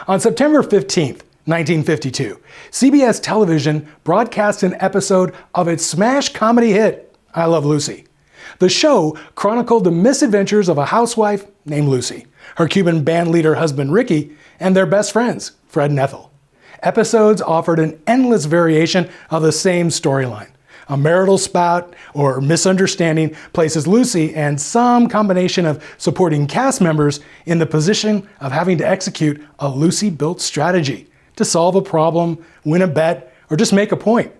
On September 15th, 1952, CBS television broadcast an episode of its smash comedy hit, I Love Lucy. The show chronicled the misadventures of a housewife named Lucy, her Cuban bandleader husband Ricky, and their best friends, Fred and Ethel. Episodes offered an endless variation of the same storyline. A marital spat or misunderstanding places Lucy and some combination of supporting cast members in the position of having to execute a Lucy-built strategy to solve a problem, win a bet, or just make a point.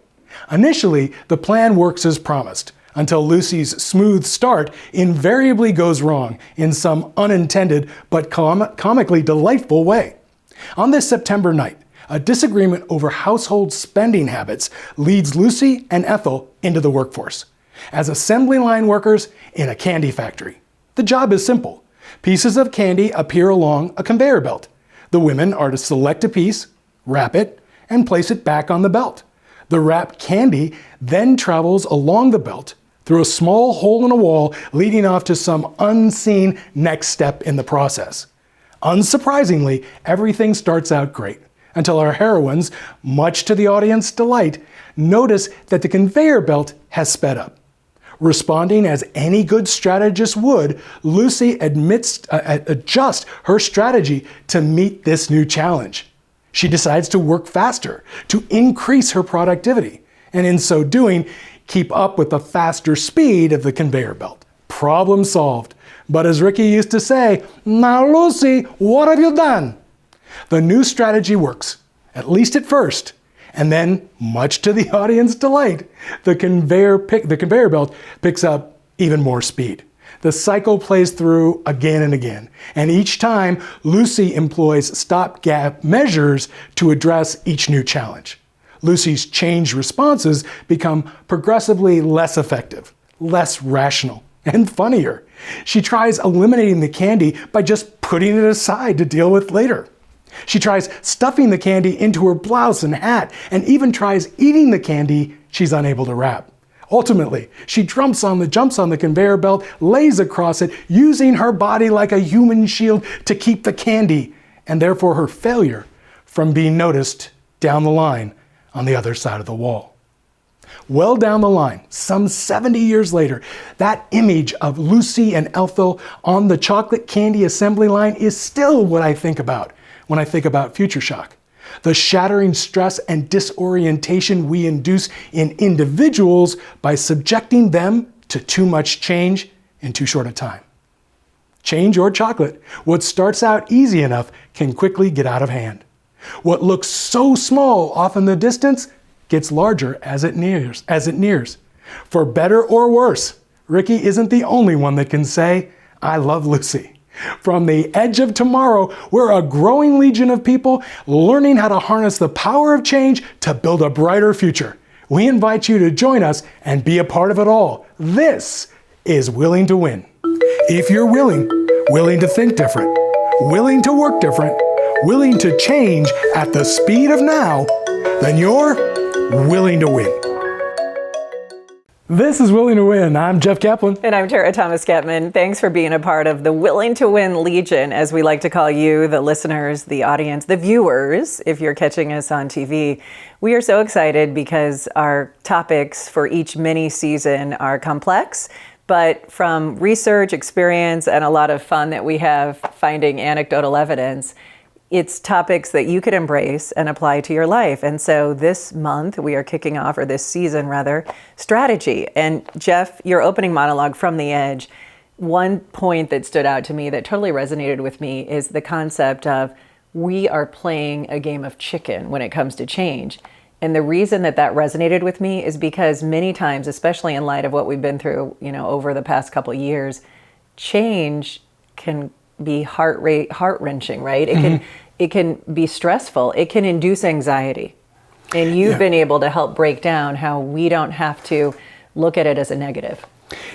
Initially, the plan works as promised, until Lucy's smooth start invariably goes wrong in some unintended but comically delightful way. On this September night, a disagreement over household spending habits leads Lucy and Ethel into the workforce as assembly line workers in a candy factory. The job is simple. Pieces of candy appear along a conveyor belt. The women are to select a piece, wrap it, and place it back on the belt. The wrapped candy then travels along the belt through a small hole in a wall leading off to some unseen next step in the process. Unsurprisingly, everything starts out great, until our heroines, much to the audience's delight, notice that the conveyor belt has sped up. Responding as any good strategist would, Lucy adjusts her strategy to meet this new challenge. She decides to work faster, to increase her productivity, and in so doing, keep up with the faster speed of the conveyor belt. Problem solved. But as Ricky used to say, "Now Lucy, what have you done?" The new strategy works, at least at first, and then, much to the audience's delight, the conveyor belt picks up even more speed. The cycle plays through again and again, and each time Lucy employs stopgap measures to address each new challenge. Lucy's changed responses become progressively less effective, less rational, and funnier. She tries eliminating the candy by just putting it aside to deal with later. She tries stuffing the candy into her blouse and hat, and even tries eating the candy she's unable to wrap. Ultimately, she jumps on the conveyor belt, lays across it, using her body like a human shield to keep the candy, and therefore her failure, from being noticed down the line on the other side of the wall. Well down the line, some 70 years later, that image of Lucy and Ethel on the chocolate candy assembly line is still what I think about when I think about Future Shock. The shattering stress and disorientation we induce in individuals by subjecting them to too much change in too short a time. Change or chocolate, what starts out easy enough can quickly get out of hand. What looks so small off in the distance gets larger as it nears. For better or worse, Ricky isn't the only one that can say, "I love Lucy." From the edge of tomorrow, we're a growing legion of people learning how to harness the power of change to build a brighter future. We invite you to join us and be a part of it all. This is Willing to Win. If you're willing to think different, willing to work different, willing to change at the speed of now, then you're willing to win. This is Willing to Win. I'm Jeff Kaplan. And I'm Tara Thomas-Gettman. Thanks for being a part of the Willing to Win Legion, as we like to call you, the listeners, the audience, the viewers, if you're catching us on TV. We are so excited because our topics for each mini season are complex, but from research, experience, and a lot of fun that we have finding anecdotal evidence, it's topics that you could embrace and apply to your life. And so this month we are kicking off, or this season rather, strategy. And Jeff, your opening monologue, From the Edge, one point that stood out to me that totally resonated with me is the concept of we are playing a game of chicken when it comes to change. And the reason that resonated with me is because many times, especially in light of what we've been through, over the past couple of years, change can be heart-wrenching, right? It can be stressful. It can induce anxiety. And you've been able to help break down how we don't have to look at it as a negative.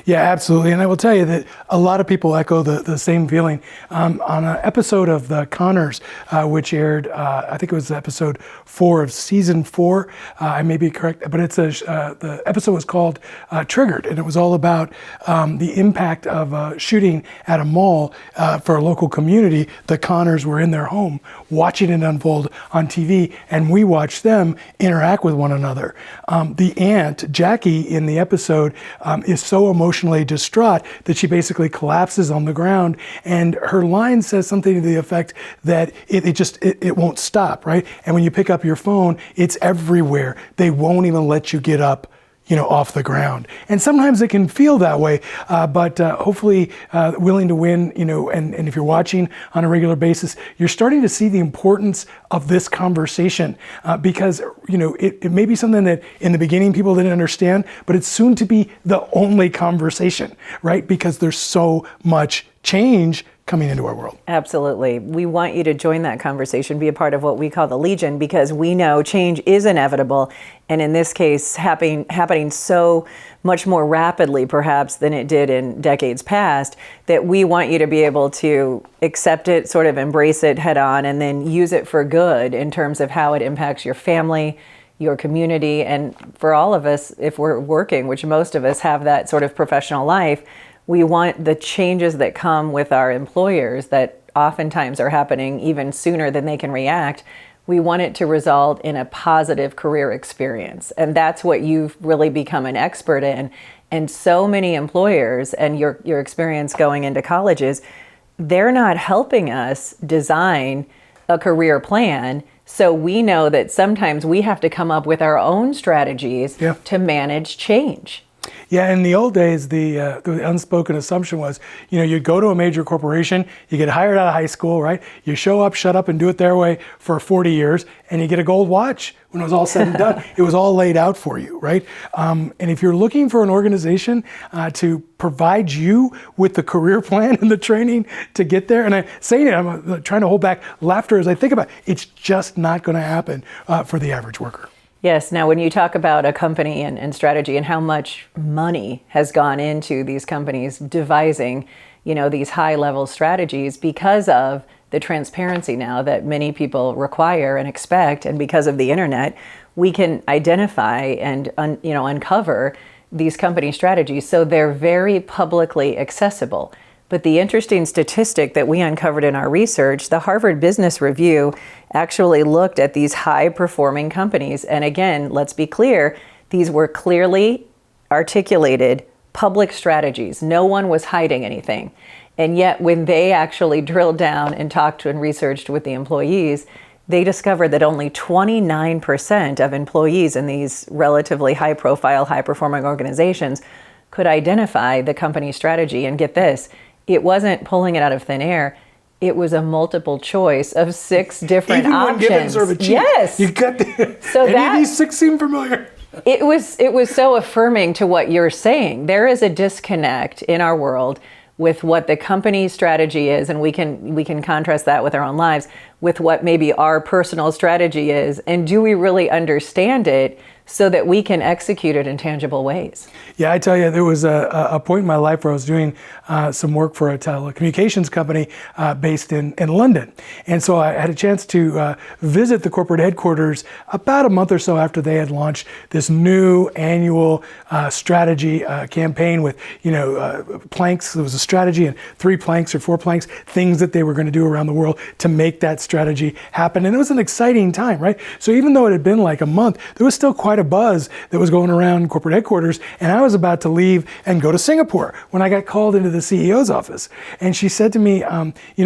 Yeah, absolutely. And I will tell you that a lot of people echo the same feeling. On an episode of The Conners, which aired, I think it was episode 4 of season 4, I may be correct, but the episode was called Triggered, and it was all about the impact of a shooting at a mall for a local community. The Conners were in their home watching it unfold on TV, and we watched them interact with one another. The aunt, Jackie, in the episode is so emotionally distraught that she basically collapses on the ground, and her line says something to the effect that it won't stop, right? And when you pick up your phone, it's everywhere. They won't even let you get up, off the ground. And sometimes it can feel that way, but hopefully Willing to Win, and if you're watching on a regular basis, you're starting to see the importance of this conversation because, it may be something that in the beginning people didn't understand, but it's soon to be the only conversation, right? Because there's so much change coming into our world. Absolutely. We want you to join that conversation, be a part of what we call the Legion, because we know change is inevitable. And in this case, happening so much more rapidly, perhaps, than it did in decades past, that we want you to be able to accept it, sort of embrace it head on, and then use it for good in terms of how it impacts your family, your community. And for all of us, if we're working, which most of us have that sort of professional life, we want the changes that come with our employers that oftentimes are happening even sooner than they can react. We want it to result in a positive career experience. And that's what you've really become an expert in. And so many employers, and your experience going into colleges, they're not helping us design a career plan. So we know that sometimes we have to come up with our own strategies to manage change. Yeah, in the old days, the unspoken assumption was, you go to a major corporation, you get hired out of high school, right? You show up, shut up, and do it their way for 40 years, and you get a gold watch when it was all said and done. It was all laid out for you, right? And if you're looking for an organization to provide you with the career plan and the training to get there, and I'm trying to hold back laughter as I think about it, it's just not going to happen for the average worker. Yes. Now, when you talk about a company and strategy and how much money has gone into these companies devising, these high-level strategies because of the transparency now that many people require and expect, and because of the internet, we can identify and uncover these company strategies. So they're very publicly accessible. But the interesting statistic that we uncovered in our research, the Harvard Business Review actually looked at these high-performing companies. And again, let's be clear, these were clearly articulated public strategies. No one was hiding anything. And yet, when they actually drilled down and talked to and researched with the employees, they discovered that only 29% of employees in these relatively high-profile, high-performing organizations could identify the company strategy. And get this, it wasn't pulling it out of thin air. It was a multiple choice of 6 different Even options. When given sort of a cheat, yes. You got any of these 6 seem familiar? It was so affirming to what you're saying. There is a disconnect in our world with what the company's strategy is, and we can contrast that with our own lives, with what maybe our personal strategy is, and do we really understand it so that we can execute it in tangible ways? Yeah, I tell you, there was a point in my life where I was doing some work for a telecommunications company based in London. And so I had a chance to visit the corporate headquarters about a month or so after they had launched this new annual strategy campaign with, planks. There was a strategy and 3 planks or 4 planks, things that they were going to do around the world to make that strategy happen. And it was an exciting time, right? So even though it had been like a month, there was still quite a buzz that was going around corporate headquarters. And I was about to leave and go to Singapore when I got called into the CEO's office. And she said to me,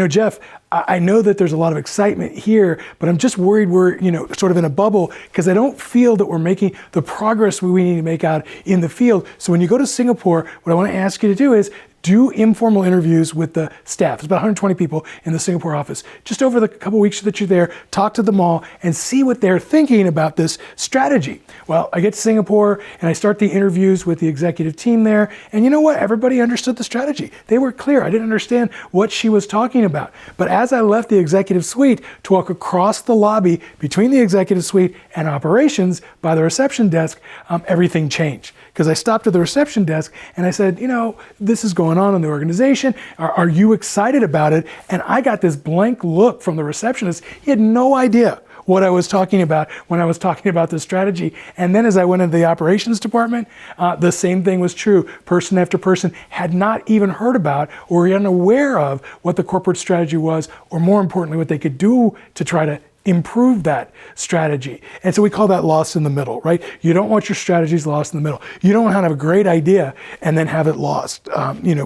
Jeff, I know that there's a lot of excitement here, but I'm just worried we're, sort of in a bubble because I don't feel that we're making the progress we need to make out in the field. So when you go to Singapore, what I want to ask you to do is do informal interviews with the staff. It's about 120 people in the Singapore office. Just over the couple weeks that you're there, talk to them all and see what they're thinking about this strategy. Well, I get to Singapore and I start the interviews with the executive team there. And you know what? Everybody understood the strategy. They were clear. I didn't understand what she was talking about. But as I left the executive suite to walk across the lobby between the executive suite and operations by the reception desk, everything changed. Because I stopped at the reception desk and I said, this is going on in the organization. Are you excited about it? And I got this blank look from the receptionist. He had no idea what I was talking about when I was talking about the strategy. And then as I went into the operations department, the same thing was true. Person after person had not even heard about or were unaware of what the corporate strategy was, or more importantly, what they could do to try to improve that strategy. And so we call that lost in the middle, right? You don't want your strategies lost in the middle. You don't want to have a great idea and then have it lost,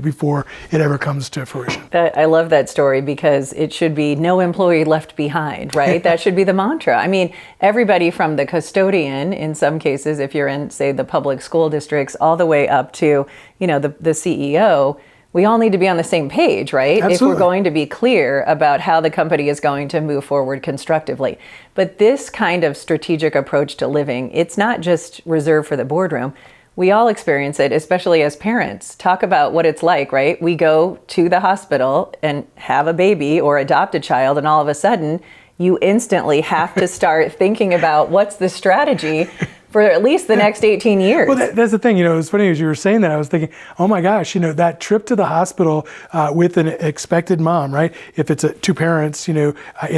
before it ever comes to fruition. I love that story because it should be no employee left behind, right? That should be the mantra. I mean, everybody from the custodian, in some cases, if you're in, say, the public school districts, all the way up to, the CEO, we all need to be on the same page, right? Absolutely. If we're going to be clear about how the company is going to move forward constructively. But this kind of strategic approach to living, it's not just reserved for the boardroom. We all experience it, especially as parents. Talk about what it's like, right? We go to the hospital and have a baby or adopt a child, and all of a sudden, you instantly have to start thinking about what's the strategy for at least the next 18 years. Well, that's the thing. It was funny as you were saying that, I was thinking, oh my gosh, that trip to the hospital with an expected mom, right? If it's two parents, in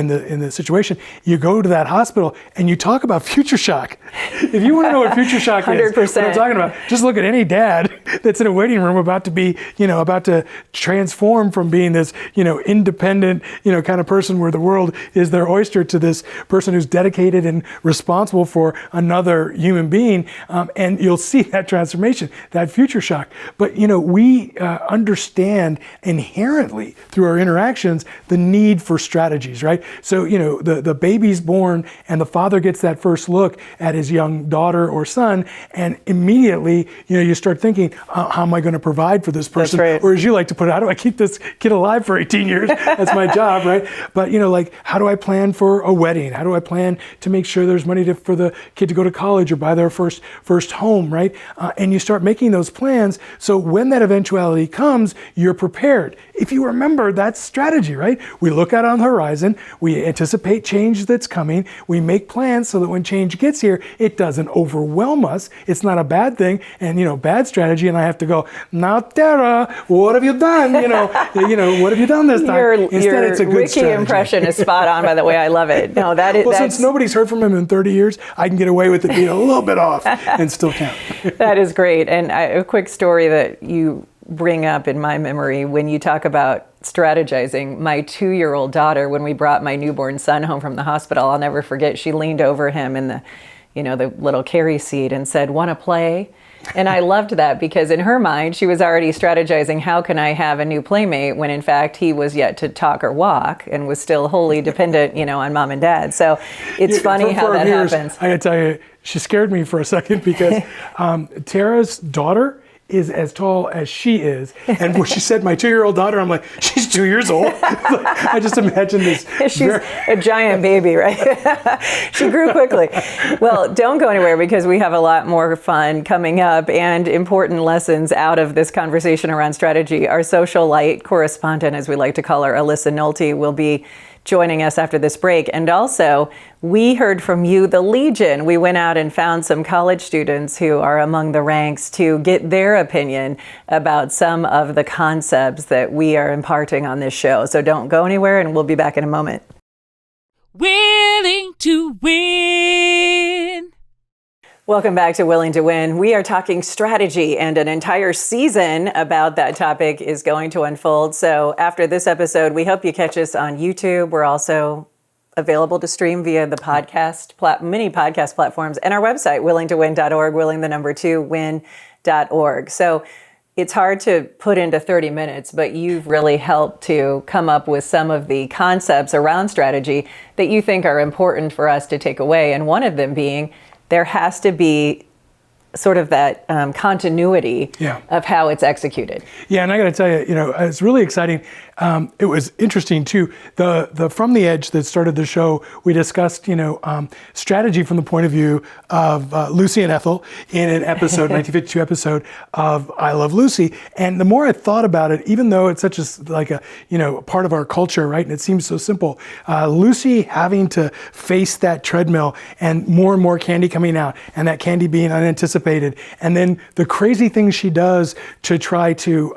the situation, you go to that hospital and you talk about future shock. If you want to know what future shock 100%. is, what I'm talking about, just look at any dad that's in a waiting room about to be, about to transform from being this, independent, kind of person where the world is their oyster to this person who's dedicated and responsible for another human being, and you'll see that transformation, that future shock. But we understand inherently through our interactions the need for strategies, right? So the baby's born and the father gets that first look at his young daughter or son, and immediately you start thinking, how am I going to provide for this person? That's right. Or as you like to put it, how do I keep this kid alive for 18 years? That's my job, right? But how do I plan for a wedding? How do I plan to make sure there's money for the kid to go to college or buy their first home, right? And you start making those plans so when that eventuality comes, you're prepared. If you remember, that's strategy, right? We look out on the horizon, we anticipate change that's coming, we make plans so that when change gets here, it doesn't overwhelm us. It's not a bad thing, and bad strategy, and I have to go, now Tara, what have you done? What have you done this time? Instead, it's a good Ricky strategy. Impression is spot on, by the way. I love it. No, that is. Well, since nobody's heard from him in 30 years, I can get away with it being a little bit off and still count. That is great. And a quick story that you bring up in my memory when you talk about strategizing. My 2-year-old daughter, when we brought my newborn son home from the hospital, I'll never forget, she leaned over him in the little carry seat and said, "Want to play?" And I loved that because in her mind, she was already strategizing, how can I have a new playmate when in fact he was yet to talk or walk and was still wholly dependent, on mom and dad. So it's funny how that happens. I gotta tell you, she scared me for a second because Tara's daughter is as tall as she is. And when she said my 2-year-old daughter, I'm like, she's 2 years old. I just imagine this. She's a giant baby, right? She grew quickly. Well, don't go anywhere because we have a lot more fun coming up and important lessons out of this conversation around strategy. Our socialite correspondent, as we like to call her, Alyssa Nolte, will be joining us after this break. And also, we heard from you, the Legion. We went out and found some college students who are among the ranks to get their opinion about some of the concepts that we are imparting on this show. So don't go anywhere, and we'll be back in a moment. Willing to win. Welcome back to Willing to Win. We are talking strategy, and an entire season about that topic is going to unfold. So after this episode, we hope you catch us on YouTube. We're also available to stream via the many podcast platforms, and our website, willingtowin.org, win.org. So it's hard to put into 30 minutes, but you've really helped to come up with some of the concepts around strategy that you think are important for us to take away. And one of them being, there has to be sort of that continuity of how it's executed. Yeah, and I got to tell you, it's really exciting. It was interesting too. The From the Edge that started the show, we discussed, strategy from the point of view of Lucy and Ethel in an episode, 1952 episode of I Love Lucy. And the more I thought about it, even though it's such a part of our culture, right? And it seems so simple. Lucy having to face that treadmill and more candy coming out, and that candy being unanticipated, and then the crazy things she does to try to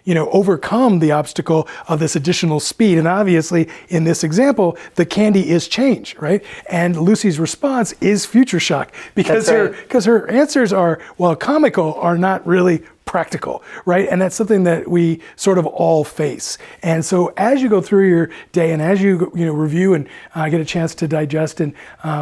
overcome the obstacle of this additional speed. And obviously in this example, the candy is change, right? And Lucy's response is future shock, because her answers are, while comical, are not really practical, right? And that's something that we sort of all face. And so as you go through your day, and as you review and get a chance to digest and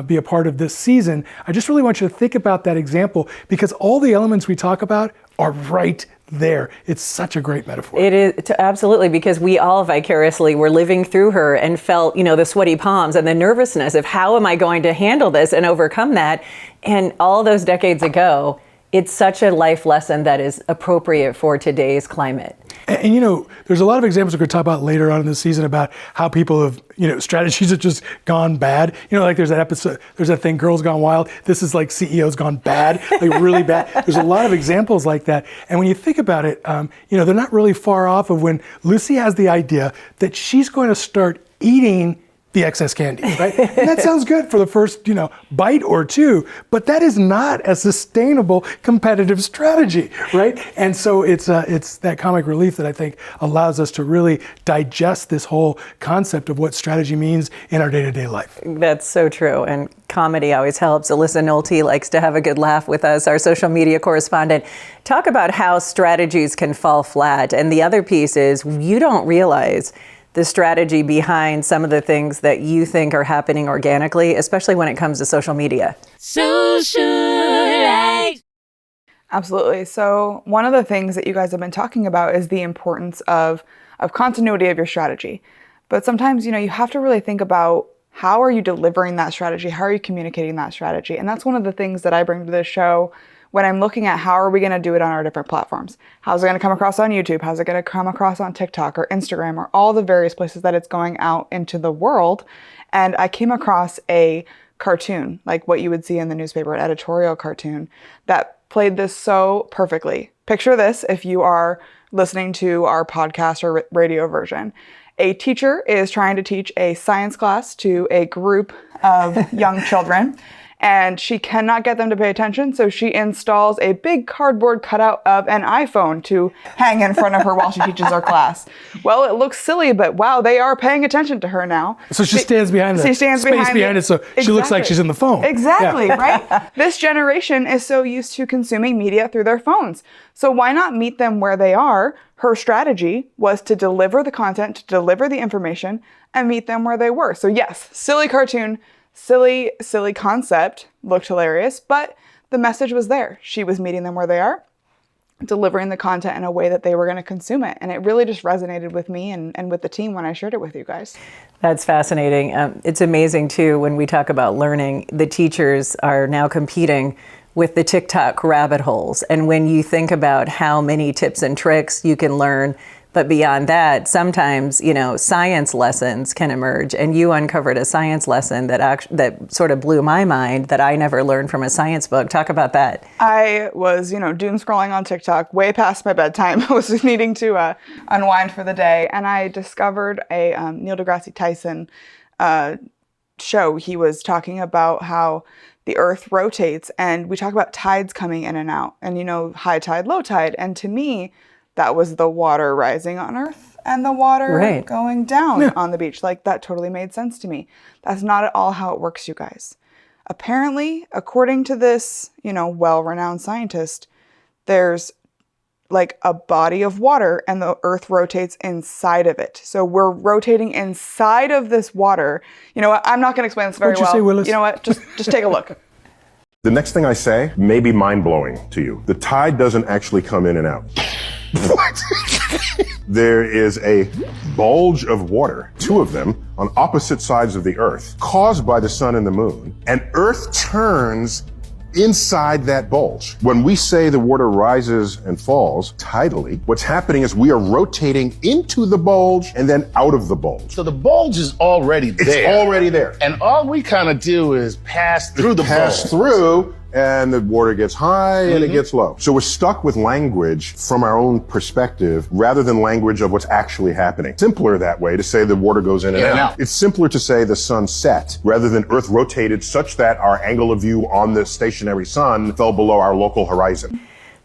be a part of this season, I just really want you to think about that example, because all the elements we talk about are right there. It's such a great metaphor. It is, absolutely, because we all vicariously were living through her and felt, the sweaty palms and the nervousness of how am I going to handle this and overcome that. And all those decades ago, it's such a life lesson that is appropriate for today's climate. And there's a lot of examples we're going to talk about later on in the season about how people have, strategies have just gone bad. Like there's that episode, there's that thing, Girls Gone Wild. This is like CEOs gone bad, like really bad. There's a lot of examples like that. And when you think about it, they're not really far off of when Lucy has the idea that she's going to start eating the excess candy, right? And that sounds good for the first, bite or two, but that is not a sustainable competitive strategy, right? And so it's that comic relief that I think allows us to really digest this whole concept of what strategy means in our day-to-day life. That's so true. And comedy always helps. Alyssa Nolte likes to have a good laugh with us, our social media correspondent. Talk about how strategies can fall flat. And the other piece is you don't realize the strategy behind some of the things that you think are happening organically, especially when it comes to social media. Socialite. Absolutely. So one of the things that you guys have been talking about is the importance of continuity of your strategy. But sometimes, you have to really think about how are you delivering that strategy? How are you communicating that strategy? And that's one of the things that I bring to this show when I'm looking at how are we going to do it on our different platforms. How's it going to come across on YouTube? How's it going to come across on TikTok or Instagram or all the various places that it's going out into the world? And I came across a cartoon, like what you would see in the newspaper, an editorial cartoon, that played this so perfectly. Picture this if you are listening to our podcast or radio version. A teacher is trying to teach a science class to a group of young children, and she cannot get them to pay attention, so she installs a big cardboard cutout of an iPhone to hang in front of her while she teaches her class. Well, it looks silly, but wow, they are paying attention to her now. So she stands behind the space behind it, so she looks like she's in the phone. Exactly, right? This generation is so used to consuming media through their phones. So why not meet them where they are? Her strategy was to deliver the content, to deliver the information, and meet them where they were. So yes, silly cartoon, silly concept, looked hilarious, but the message was there. She was meeting them where they are, delivering the content in a way that they were going to consume it. And it really just resonated with me and with the team when I shared it with you guys. That's fascinating. It's amazing too, when we talk about learning, the teachers are now competing with the TikTok rabbit holes. And when you think about how many tips and tricks you can learn, but beyond that, sometimes, science lessons can emerge. And you uncovered a science lesson that sort of blew my mind that I never learned from a science book. Talk about that. I was, doom scrolling on TikTok way past my bedtime. I was needing to unwind for the day. And I discovered a Neil deGrasse Tyson show. He was talking about how the earth rotates, and we talk about tides coming in and out, and high tide, low tide. And to me, that was the water rising on earth and the water going down on the beach. Like, that totally made sense to me. That's not at all how it works, you guys. Apparently, according to this, well-renowned scientist, there's like a body of water and the earth rotates inside of it. So we're rotating inside of this water. You know what? I'm not going to explain this very well. What'd you say, Willis? You know what? Just take a look. The next thing I say may be mind-blowing to you. The tide doesn't actually come in and out. What? There is a bulge of water, two of them, on opposite sides of the earth, caused by the sun and the moon. And earth turns inside that bulge. When we say the water rises and falls tidally, what's happening is we are rotating into the bulge and then out of the bulge. So the bulge is already there. It's already there. And all we kind of do is pass through the Pass bulge. through, and the water gets high and it gets low. So we're stuck with language from our own perspective rather than language of what's actually happening. Simpler that way to say the water goes in and out. It's simpler to say the sun set rather than Earth rotated such that our angle of view on the stationary sun fell below our local horizon.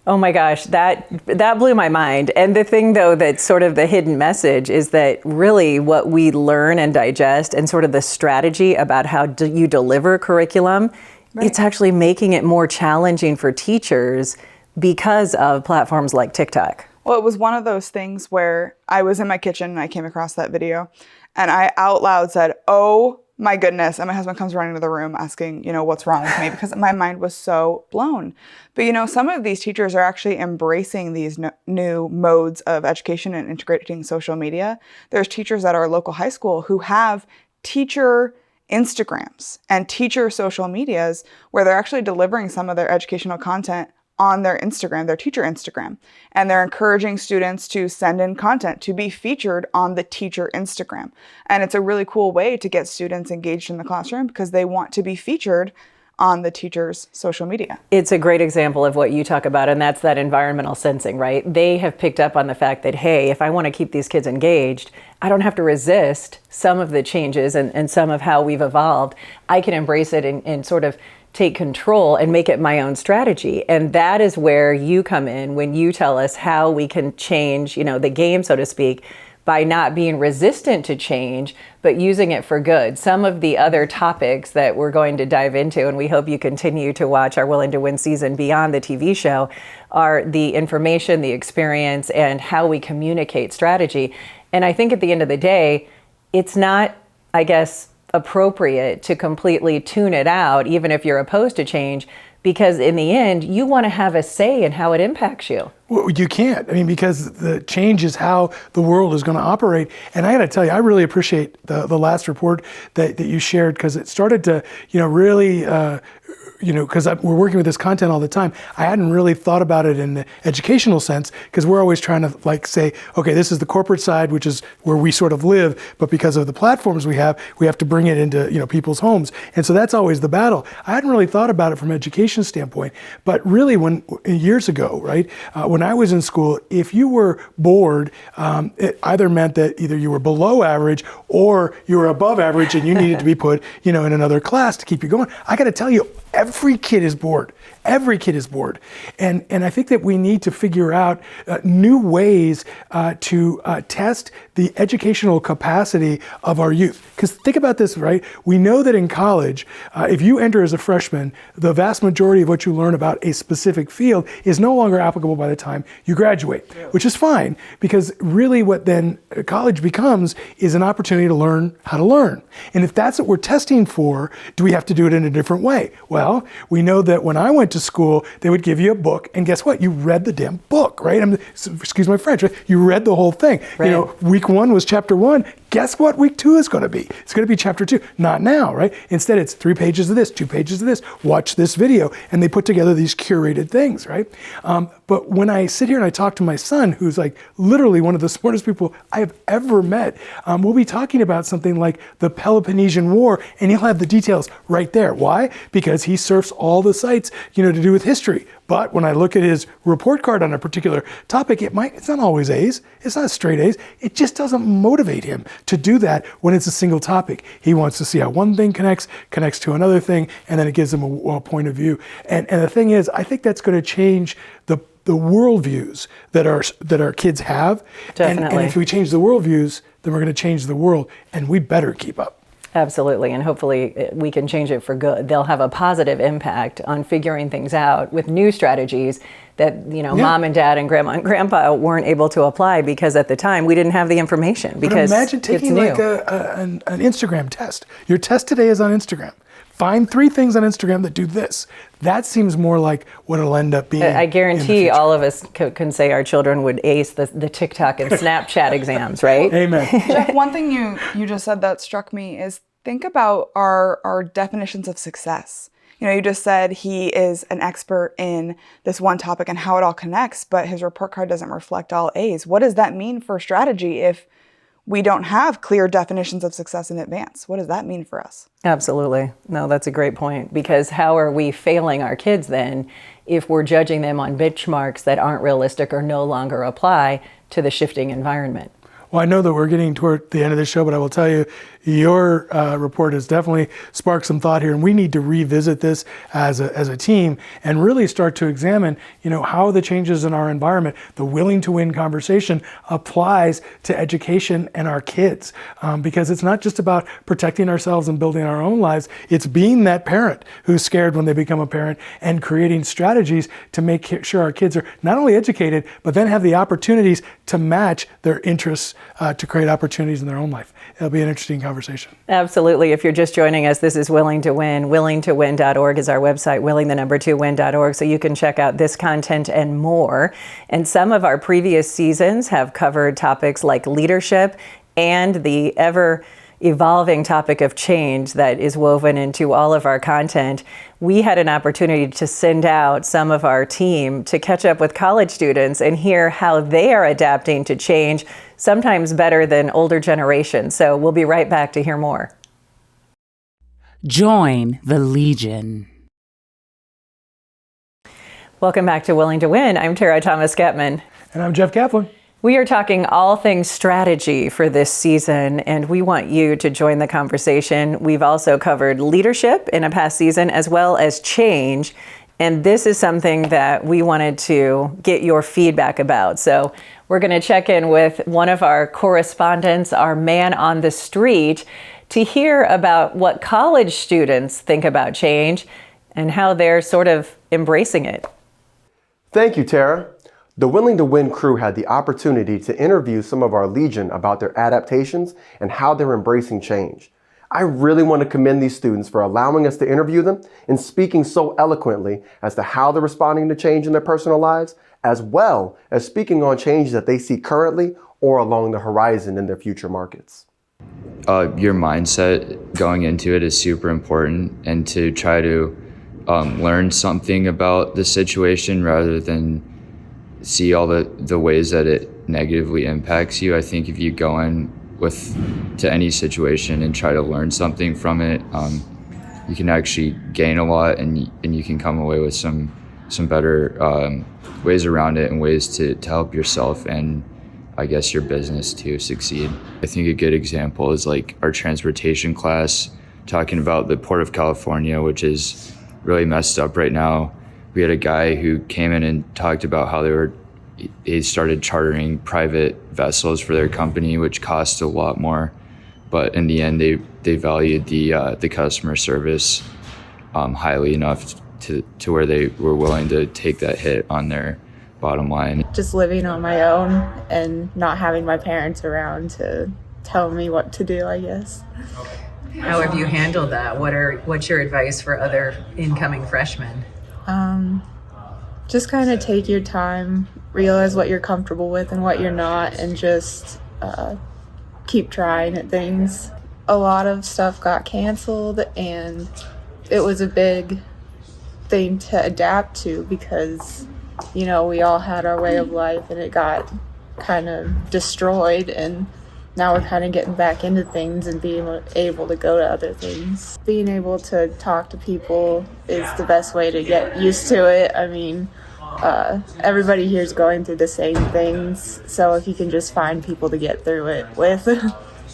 Oh my gosh, that blew my mind. And the thing though that's sort of the hidden message is that really what we learn and digest and sort of the strategy about how you deliver curriculum, it's actually making it more challenging for teachers because of platforms like TikTok. Well, it was one of those things where I was in my kitchen and I came across that video and I out loud said, "Oh my goodness." And my husband comes running into the room asking, what's wrong with me, because my mind was so blown. But some of these teachers are actually embracing these new modes of education and integrating social media. There's teachers at our local high school who have teacher Instagrams and teacher social medias where they're actually delivering some of their educational content on their Instagram, their teacher Instagram. And they're encouraging students to send in content to be featured on the teacher Instagram. And it's a really cool way to get students engaged in the classroom because they want to be featured on the teacher's social media. It's a great example of what you talk about, and that's that environmental sensing, right? They have picked up on the fact that, hey, if I want to keep these kids engaged, I don't have to resist some of the changes and some of how we've evolved. I can embrace it and sort of take control and make it my own strategy. And that is where you come in when you tell us how we can change, the game, so to speak, by not being resistant to change, but using it for good. Some of the other topics that we're going to dive into, and we hope you continue to watch our Willing to Win season beyond the TV show, are the information, the experience, and how we communicate strategy. And I think at the end of the day, it's not, I guess, appropriate to completely tune it out, even if you're opposed to change, because in the end, you want to have a say in how it impacts you. Well, you can't. Because the change is how the world is going to operate. And I got to tell you, I really appreciate the last report that you shared, because it started to, really, because we're working with this content all the time. I hadn't really thought about it in the educational sense, because we're always trying to say, okay, this is the corporate side, which is where we sort of live, but because of the platforms we have to bring it into people's homes. And so that's always the battle. I hadn't really thought about it from an education standpoint, but really years ago, right, when I was in school, if you were bored, it either meant that either you were below average or you were above average and you needed to be put, in another class to keep you going. I got to tell you, every kid is bored. Every kid is bored. And I think that we need to figure out new ways to test the educational capacity of our youth. Because think about this, right? We know that in college, if you enter as a freshman, the vast majority of what you learn about a specific field is no longer applicable by the time you graduate, which is fine, because really what then college becomes is an opportunity to learn how to learn. And if that's what we're testing for, do we have to do it in a different way? Well, we know that when I went to school, they would give you a book, and guess what? You read the damn book, right? Excuse my French, right? You read the whole thing. Right. Week 1 was chapter 1. Guess what week 2 is going to be? It's going to be chapter 2. Not now, right? Instead, it's 3 pages of this, 2 pages of this. Watch this video. And they put together these curated things, right? But when I sit here and I talk to my son, who's like literally one of the smartest people I have ever met, we'll be talking about something like the Peloponnesian War, and he'll have the details right there. Why? Because he surfs all the sites, to do with history. But when I look at his report card on a particular topic, it's not always A's. It's not straight A's. It just doesn't motivate him to do that when it's a single topic. He wants to see how one thing connects to another thing, and then it gives him a point of view. And the thing is, I think that's going to change the worldviews that our kids have. Definitely. And if we change the worldviews, then we're going to change the world, and we better keep up. Absolutely, and hopefully we can change it for good. They'll have a positive impact on figuring things out with new strategies that mom and dad and grandma and grandpa weren't able to apply because at the time we didn't have the information. Because but imagine taking like an Instagram test. Your test today is on Instagram. Find 3 things on Instagram that do this. That seems more like what it'll end up being. I guarantee all of us can say our children would ace the TikTok and Snapchat exams, right? Amen. Jeff, one thing you just said that struck me is think about our definitions of success. You just said he is an expert in this one topic and how it all connects, but his report card doesn't reflect all A's. What does that mean for strategy if we don't have clear definitions of success in advance? What does that mean for us? Absolutely. No, that's a great point, because how are we failing our kids then if we're judging them on benchmarks that aren't realistic or no longer apply to the shifting environment? Well, I know that we're getting toward the end of the show, but I will tell you, your report has definitely sparked some thought here, and we need to revisit this as a team and really start to examine, how the changes in our environment, the willing to win conversation, applies to education and our kids. Because it's not just about protecting ourselves and building our own lives, it's being that parent who's scared when they become a parent and creating strategies to make sure our kids are not only educated, but then have the opportunities to match their interests to create opportunities in their own life. It'll be an interesting conversation. Absolutely. If you're just joining us, this is Willing to Win. Willingtowin.org is our website, willing2win.org, so you can check out this content and more. And some of our previous seasons have covered topics like leadership and the ever evolving topic of change that is woven into all of our content. We had an opportunity to send out some of our team to catch up with college students and hear how they are adapting to change, sometimes better than older generations. So we'll be right back to hear more. Join the Legion. Welcome back to Willing to Win. I'm Tara Thomas-Gettman. And I'm Jeff Kaplan. We are talking all things strategy for this season, and we want you to join the conversation. We've also covered leadership in a past season, as well as change. And this is something that we wanted to get your feedback about. So we're going to check in with one of our correspondents, our man on the street, to hear about what college students think about change and how they're sort of embracing it. Thank you, Tara. The Willing to Win crew had the opportunity to interview some of our Legion about their adaptations and how they're embracing change. I really want to commend these students for allowing us to interview them and speaking so eloquently as to how they're responding to change in their personal lives, as well as speaking on changes that they see currently or along the horizon in their future markets. Your mindset going into it is super important, and to try to learn something about the situation rather than see all the ways that it negatively impacts you. I think if you go in to any situation and try to learn something from it, you can actually gain a lot, and you can come away with some better ways around it and ways to help yourself and I guess your business to succeed. I think a good example is like our transportation class, talking about the Port of California, which is really messed up right now. We had a guy who came in and talked about how they started chartering private vessels for their company, which cost a lot more. But in the end, they valued the customer service highly enough to where they were willing to take that hit on their bottom line. Just living on my own and not having my parents around to tell me what to do, I guess. How have you handled that? What's your advice for other incoming freshmen? Just kind of take your time, realize what you're comfortable with and what you're not, and just keep trying at things. A lot of stuff got canceled, and it was a big thing to adapt to because, we all had our way of life and it got kind of destroyed, and now we're kind of getting back into things and being able to go to other things. Being able to talk to people is the best way to get used to it. I mean, everybody here is going through the same things, so if you can just find people to get through it with,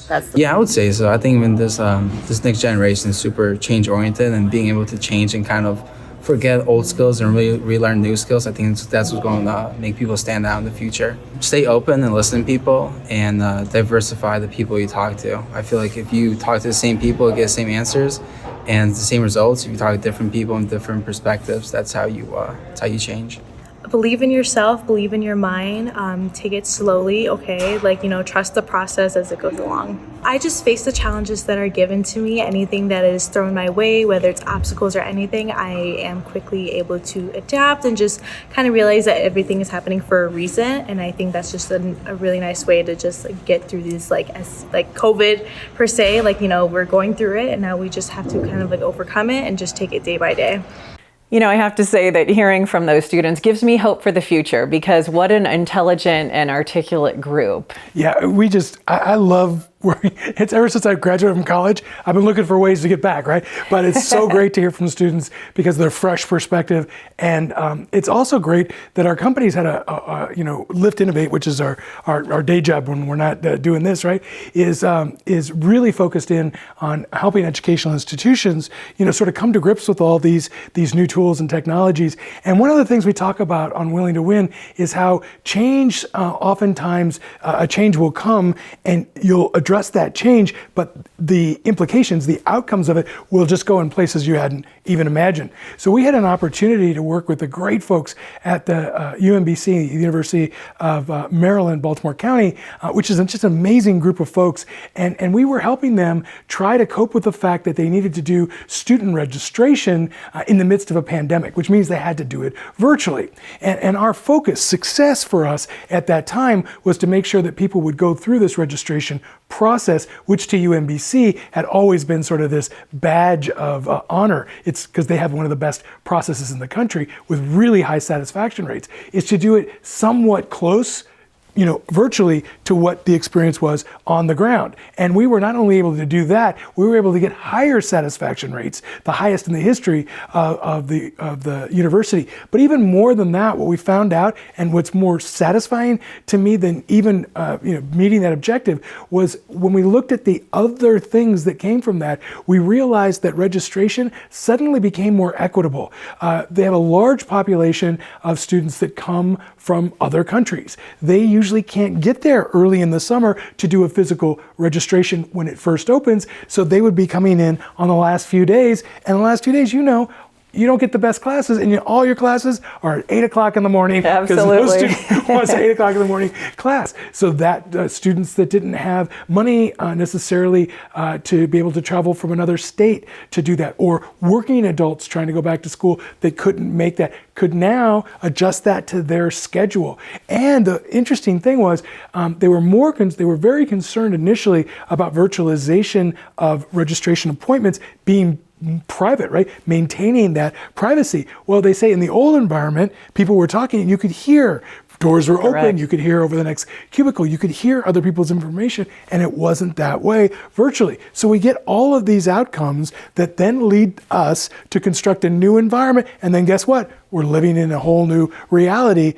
that's the I would say so. I think when this next generation is super change oriented, and being able to change and kind of forget old skills and really relearn new skills, I think that's what's going to make people stand out in the future. Stay open and listen to people, and diversify the people you talk to. I feel like if you talk to the same people, you get the same answers and the same results. If you talk to different people and different perspectives, that's how you change. believe in yourself, believe in your mind, take it slowly, okay? Like, trust the process as it goes along. I just face the challenges that are given to me. Anything that is thrown my way, whether it's obstacles or anything, I am quickly able to adapt and just kind of realize that everything is happening for a reason. And I think that's just a really nice way to just get through these, as COVID per se, we're going through it and now we just have to kind of overcome it and just take it day by day. I have to say that hearing from those students gives me hope for the future, because what an intelligent and articulate group. Yeah, I love working. It's ever since I graduated from college, I've been looking for ways to get back, right? But it's so great to hear from students because of their fresh perspective. And it's also great that our companies had a Lift Innovate, which is our day job when we're not doing this, right? Is really focused in on helping educational institutions, sort of come to grips with all these new tools and technologies. And one of the things we talk about on Willing to Win is how change, oftentimes a change will come and you'll address that change, but the implications, the outcomes of it will just go in places you hadn't even imagined. So we had an opportunity to work with the great folks at the UMBC, the University of Maryland, Baltimore County, which is just an amazing group of folks. And we were helping them try to cope with the fact that they needed to do student registration in the midst of a pandemic, which means they had to do it virtually. And our focus, success for us at that time, was to make sure that people would go through this registration process, which to UMBC had always been sort of this badge of honor. It's because they have one of the best processes in the country with really high satisfaction rates, is to do it somewhat close, virtually to what the experience was on the ground. And we were not only able to do that, we were able to get higher satisfaction rates, the highest in the history of the university. But even more than that, what we found out, and what's more satisfying to me than even meeting that objective, was when we looked at the other things that came from that, we realized that registration suddenly became more equitable. They have a large population of students that come from other countries. They usually can't get there early in the summer to do a physical registration when it first opens, so they would be coming in on the last few days, and the last 2 days, you don't get the best classes, and all your classes are at 8 o'clock in the morning. Absolutely. Because no student wants an 8 o'clock in the morning class. So that students that didn't have money necessarily to be able to travel from another state to do that, or working adults trying to go back to school that couldn't make that, could now adjust that to their schedule. And the interesting thing was they were very concerned initially about virtualization of registration appointments being private, right? Maintaining that privacy. Well, they say in the old environment, people were talking, you could hear, doors were open, you could hear over the next cubicle, you could hear other people's information, and it wasn't that way virtually. So we get all of these outcomes that then lead us to construct a new environment, and then guess what? We're living in a whole new reality,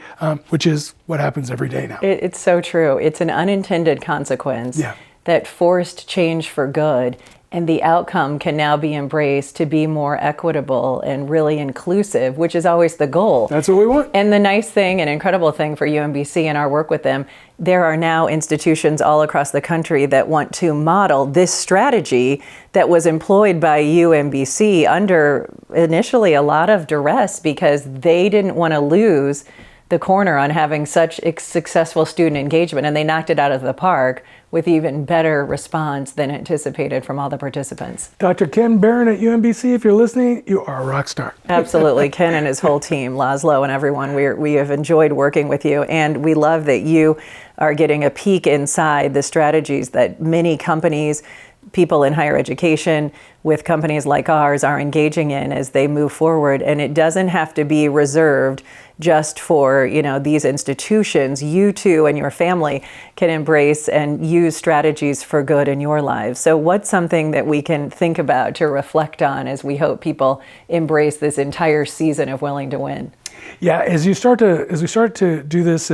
which is what happens every day now. It's so true. It's an unintended consequence that forced change for good. And the outcome can now be embraced to be more equitable and really inclusive, which is always the goal. That's what we want. And the nice thing and incredible thing for UMBC and our work with them, there are now institutions all across the country that want to model this strategy that was employed by UMBC under initially a lot of duress, because they didn't want to lose the corner on having such successful student engagement, and they knocked it out of the park with even better response than anticipated from all the participants. Dr. Ken Barron at UMBC, if you're listening, you are a rock star. Absolutely. Ken and his whole team, Laszlo and everyone, we have enjoyed working with you, and we love that you are getting a peek inside the strategies that many companies, people in higher education with companies like ours are engaging in as they move forward. And it doesn't have to be reserved just for, these institutions. You too and your family can embrace and use strategies for good in your lives. So what's something that we can think about to reflect on as we hope people embrace this entire season of Willing to Win? Yeah, as we start to do this,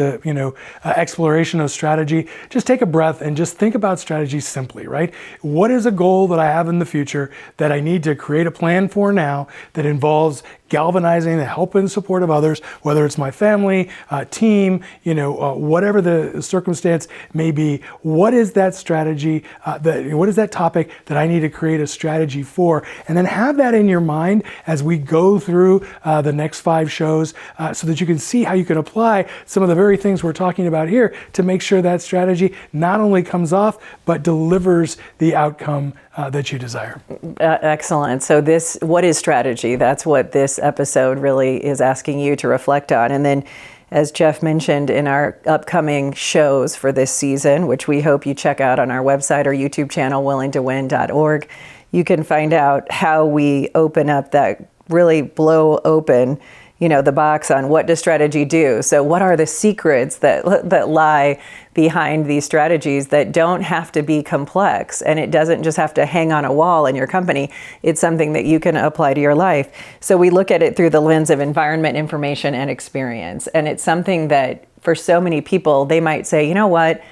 exploration of strategy, just take a breath and just think about strategy simply, right? What is a goal that I have in the future that I need to create a plan for now that involves galvanizing the help and support of others, whether it's my family, team, whatever the circumstance may be. What is that strategy? What is that topic that I need to create a strategy for? And then have that in your mind as we go through the next 5 shows videos so that you can see how you can apply some of the very things we're talking about here to make sure that strategy not only comes off, but delivers the outcome that you desire. Excellent. So what is strategy? That's what this episode really is asking you to reflect on. And then, as Jeff mentioned, in our upcoming shows for this season, which we hope you check out on our website or YouTube channel, willingtowin.org, you can find out how we open up that, really blow open, the box on what does strategy do. So what are the secrets that lie behind these strategies that don't have to be complex, and it doesn't just have to hang on a wall in your company. It's something that you can apply to your life. So we look at it through the lens of environment, information, and experience. And it's something that for so many people, they might say, you know what?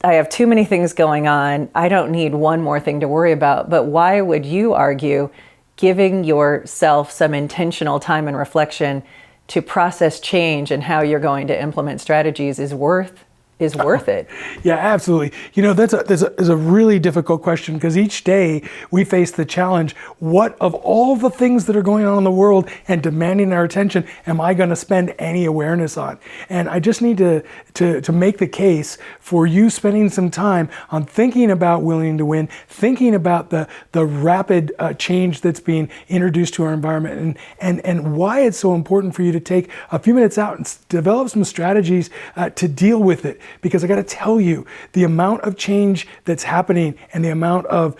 I have too many things going on. I don't need one more thing to worry about. But why would you argue giving yourself some intentional time and reflection to process change and how you're going to implement strategies is worth it? Yeah, absolutely. That's a really difficult question, because each day we face the challenge, what of all the things that are going on in the world and demanding our attention am I going to spend any awareness on? And I just need to make the case for you spending some time on thinking about Willing to Win, thinking about the rapid change that's being introduced to our environment, and why it's so important for you to take a few minutes out and develop some strategies to deal with it. Because I got to tell you, the amount of change that's happening and the amount of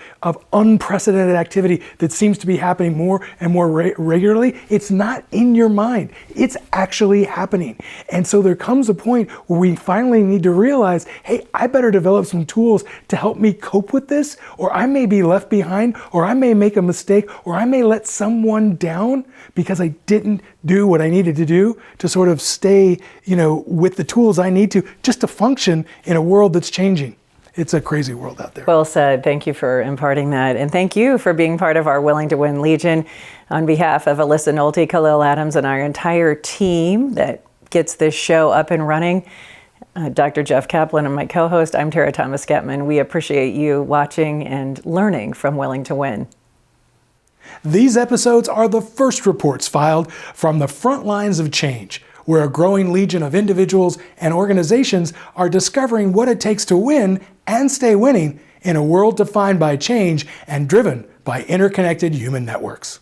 unprecedented activity that seems to be happening more and more regularly, it's not in your mind. It's actually happening. And so there comes a point where we finally need to realize, hey, I better develop some tools to help me cope with this, or I may be left behind, or I may make a mistake, or I may let someone down because I didn't do what I needed to do to sort of stay, with the tools I need to just to function in a world that's changing. It's a crazy world out there. Well said. Thank you for imparting that. And thank you for being part of our Willing to Win Legion. On behalf of Alyssa Nolte, Khalil Adams, and our entire team that gets this show up and running, Dr. Jeff Kaplan and my co-host, I'm Tara Thomas-Gettman. We appreciate you watching and learning from Willing to Win. These episodes are the first reports filed from the front lines of change, where a growing legion of individuals and organizations are discovering what it takes to win and stay winning in a world defined by change and driven by interconnected human networks.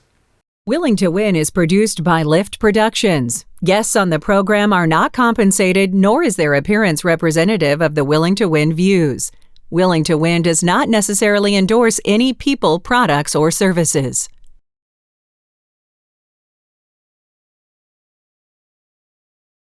Willing to Win is produced by Lyft Productions. Guests on the program are not compensated, nor is their appearance representative of the Willing to Win views. Willing to Win does not necessarily endorse any people, products, or services.